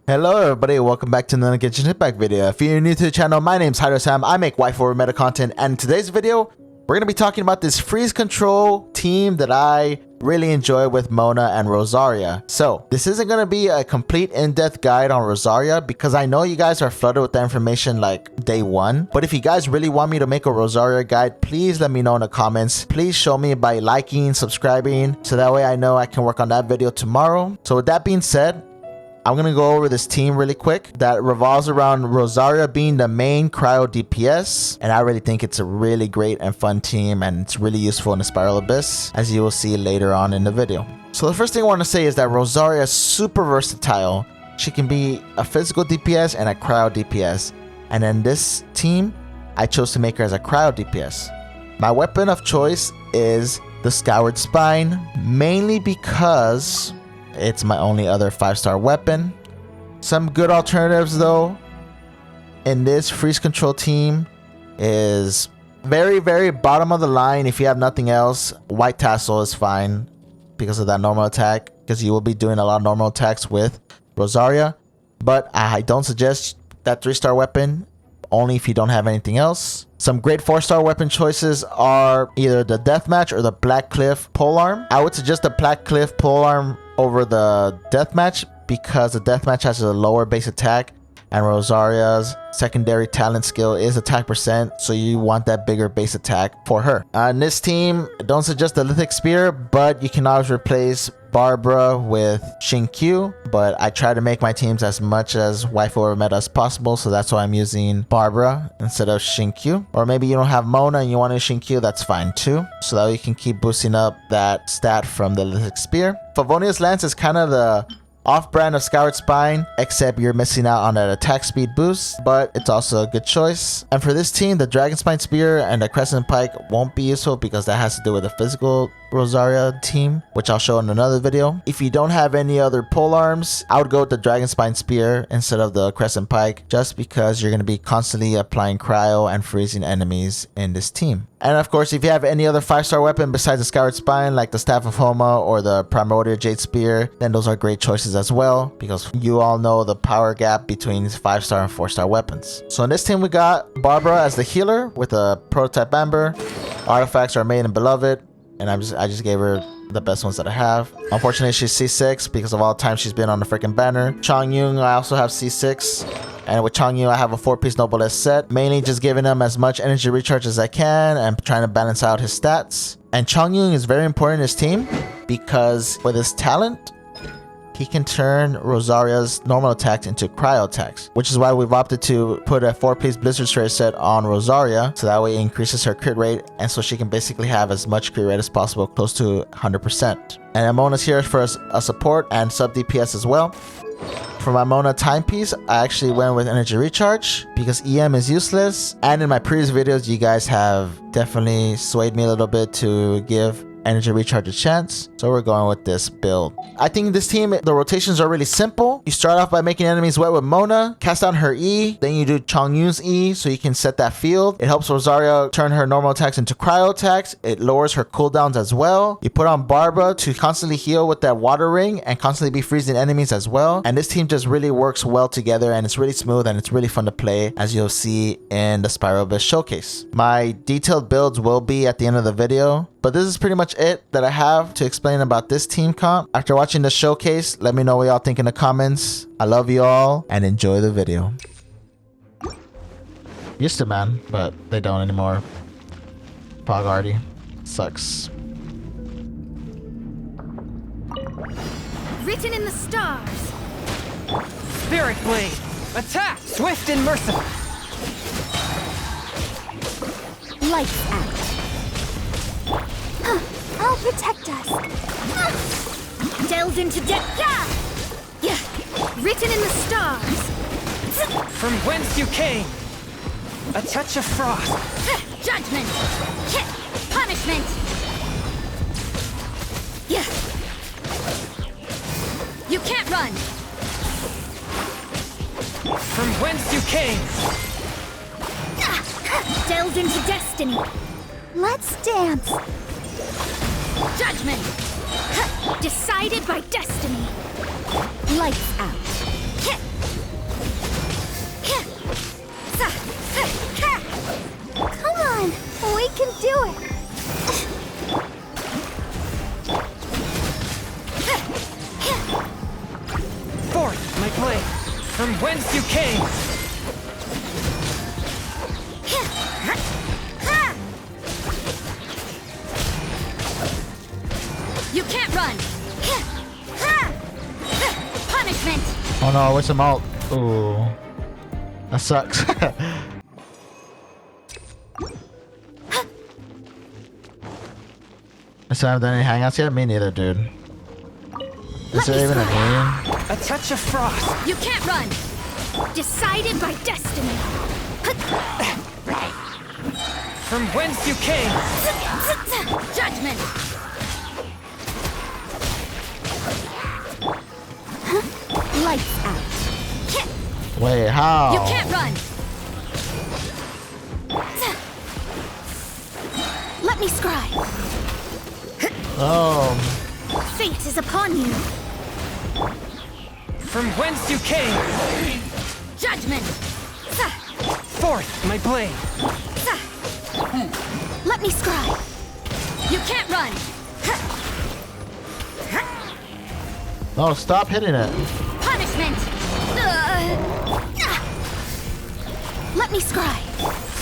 Hello everybody, welcome back to another Genshin Impact video. If you're new to the channel, my name's Sam. I make waifu over meta content, and in today's video, we're going to be talking about this freeze control team that I really enjoy with Mona and Rosaria. So, this isn't going to be a complete in-depth guide on Rosaria because I know you guys are flooded with that information like day one. But if you guys really want me to make a Rosaria guide, please let me know in the comments. Please show me by liking, subscribing, so that way I know I can work on that video tomorrow. So with that being said, I'm going to go over this team really quick that revolves around Rosaria being the main cryo DPS. And I really think it's a really great and fun team, and it's really useful in the Spiral Abyss, as you will see later on in the video. So the first thing I want to say is that Rosaria is super versatile. She can be a physical DPS and a cryo DPS. And in this team, I chose to make her as a cryo DPS. My weapon of choice is the Scoured Spine, mainly because it's my only other 5-star weapon. Some good alternatives though in this freeze control team is very bottom of the line. If you have nothing else, White Tassel is fine because of that normal attack, because you will be doing a lot of normal attacks with Rosaria. But I don't suggest that 3-star weapon, only if you don't have anything else. Some great 4-star weapon choices are either the Deathmatch or the Black Cliff Polearm. I would suggest the Black Cliff Polearm over the Deathmatch because the Deathmatch has a lower base attack and Rosaria's secondary talent skill is attack percent, so you want that bigger base attack for her. In this team, don't suggest the Lithic Spear, but you can always replace Barbara with Shinkyu, but I try to make my teams as much as waifu or meta as possible, so that's why I'm using Barbara instead of Shinkyu. Or maybe you don't have Mona and you want to Shinkyu, that's fine too, so that you can keep boosting up that stat from the Lithic Spear. Favonia's Lance is kind of the off-brand of Scoured Spine, except you're missing out on that attack speed boost, but it's also a good choice. And for this team, the Dragon Spine Spear and the Crescent Pike won't be useful because that has to do with the physical Rosaria team, which I'll show in another video. If you don't have any other pole arms, I would go with the Dragon Spine Spear instead of the Crescent Pike, just because you're going to be constantly applying cryo and freezing enemies in this team. And of course, if you have any other 5-star weapon besides the Scoured Spine, like the Staff of Homa or the Primordial Jade Spear, then those are great choices as well, because you all know the power gap between 5-star and 4-star weapons. So in this team, we got Barbara as the healer with a Prototype Amber. Artifacts are Made and Beloved, and I just gave her the best ones that I have. Unfortunately, she's C6 because of all the time she's been on the freaking banner. Chongyun, I also have C6. And with Chongyun, I have a 4-piece Noblesse set. Mainly just giving him as much energy recharge as I can and trying to balance out his stats. And Chongyun is very important in his team because with his talent, he can turn Rosaria's normal attacks into cryo attacks, which is why we've opted to put a 4-piece Blizzard Spray set on Rosaria, so that way it increases her crit rate, and so she can basically have as much crit rate as possible, close to 100%. And Mona's here for a support and sub DPS as well. For my Mona timepiece, I actually went with energy recharge because EM is useless, and in my previous videos you guys have definitely swayed me a little bit to give energy recharge a chance, so we're going with this build. I think this team, the rotations are really simple. You start off by making enemies wet with Mona, cast down her E, then you do Chongyun's E so you can set that field. It helps Rosaria turn her normal attacks into cryo attacks. It lowers her cooldowns as well. You put on Barbara to constantly heal with that water ring and constantly be freezing enemies as well. And this team just really works well together, and it's really smooth and it's really fun to play, as you'll see in the Spiral Abyss showcase. My detailed builds will be at the end of the video, but this is pretty much it that I have to explain about this team comp. After watching the showcase, let me know what y'all think in the comments. I love you all and enjoy the video. Used to, man, but they don't anymore. Pogarty sucks. Written in the stars. Spirit Blade! Attack! Swift and merciful! Lights out. I'll protect us. Delved into depth. Yeah. Written in the stars. From whence you came! A touch of frost! Judgment. Punishment. Yeah. You can't run. From whence you came! Delved into destiny. Let's dance. Judgment. Decided by destiny. Lights out. my blade. From whence you came. You can't run. Punishment. Oh no, where's some ult? Ooh. That sucks. So I haven't done any hangouts yet? Me neither, dude. Is there even a game? A touch of frost. You can't run. Decided by destiny. From whence you came. Judgment. Lights out. Wait, how? You can't run. Let me scribe. Oh. Fate is upon you. From whence you came. Judgment. Forth, my blade. Let me scribe. You can't run. No, stop hitting it. Punishment. Let me scribe.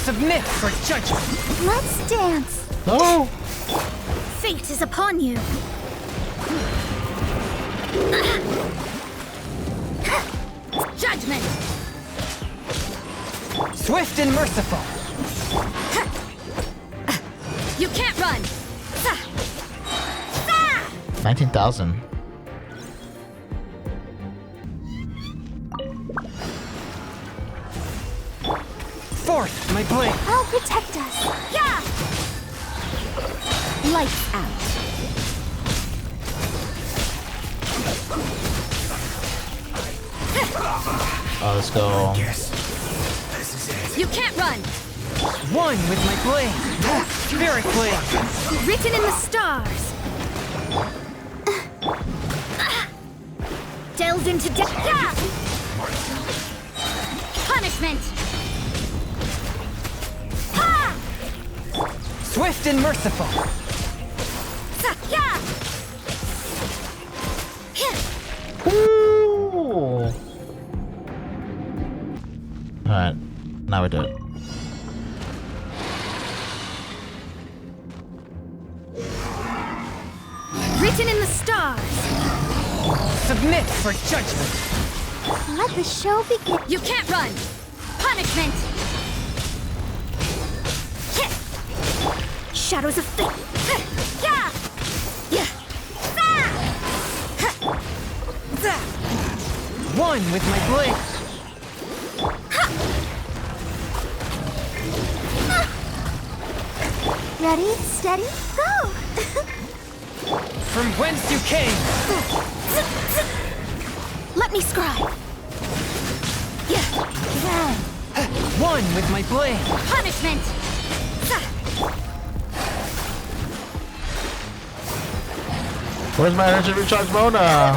Submit for judgment. Let's dance. No. Fate is upon you. Judgment. Swift and merciful. You can't run. 19,000. Forth, my blade. I'll protect us. Yeah. Lights out. Oh, let's go. You can't run. One with my blade. Spirit blade. Written in the stars. Delved into death. Yeah. Punishment. Ha! Swift and merciful. Yeah. Woo! Alright, now we do it. Written in the stars. Submit for judgment. Let the show begin. You can't run. Punishment. Shadows of fate. Yeah. Yeah. One with my blade. Ready, steady, go. From whence you came. Let me scribe. Yeah. One with my blade. Punishment. Where's my energy recharge Mona?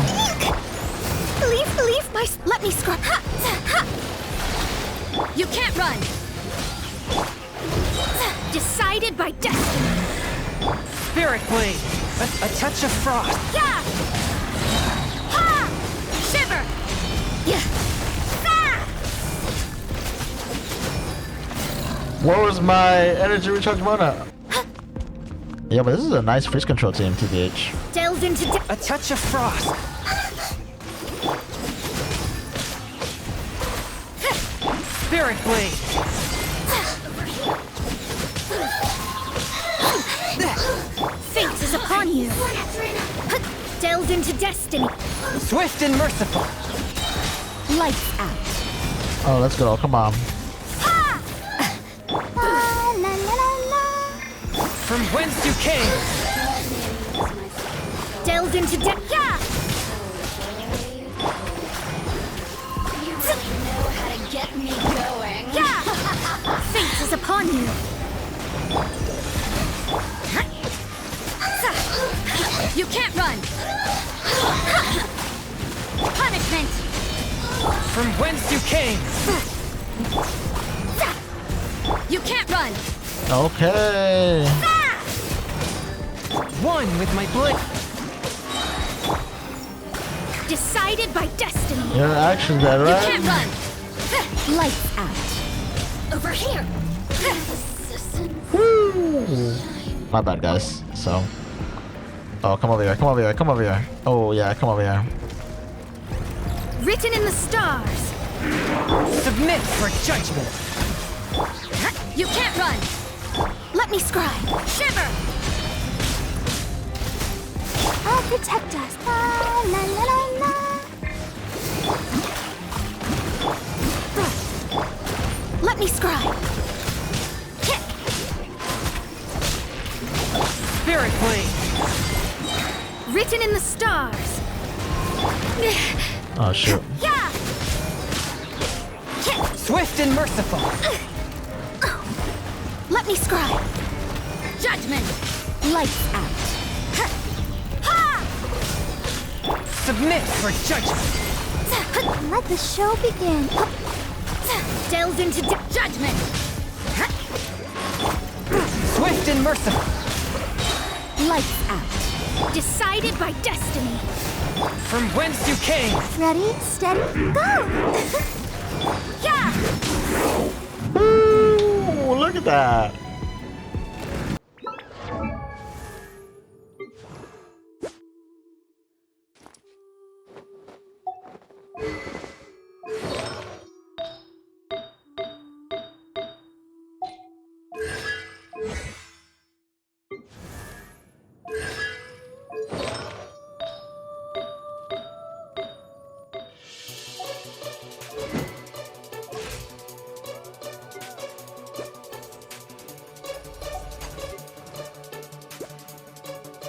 Leave my. Let me scribe. You can't run. Decided by destiny. Spirit blade. A touch of frost. Yeah. Ha! Shiver. Yeah. Where was my energy recharge Mona? Yeah, but this is a nice freeze control team, TBH. Delved into A touch of frost. Spirit blade. Fate is upon you. Delved into destiny. Swift and merciful. Lights out. Oh, let's go. Come on. Ha! La, la, la, la. From whence you came. Delved into depth. Yeah! Get me going. Yeah! Fate is upon you. You can't run. Punishment. From whence you came. You can't run. Okay. One with my blade. Decided by destiny. Your actions are You right. can't run. Lights out. Over here. My bad, guys. So. Oh, come over here. Come over here. Come over here. Oh, yeah. Come over here. Written in the stars. Submit for judgment. You can't run. Let me scribe. Shiver. I'll protect us. La la la la la. Let me scribe. Kick. Spirit blade. Written in the stars. Oh, shoot. Yeah. Kick. Swift and merciful. Let me scribe. Judgment. Lights out. Ha! Submit for judgment. Let the show begin. Delve into judgment. Swift and merciful. Lights out. Decided by destiny. From whence you came. Ready, steady, go! Yeah! Ooh, look at that.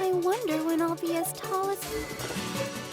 I wonder when I'll be as tall as...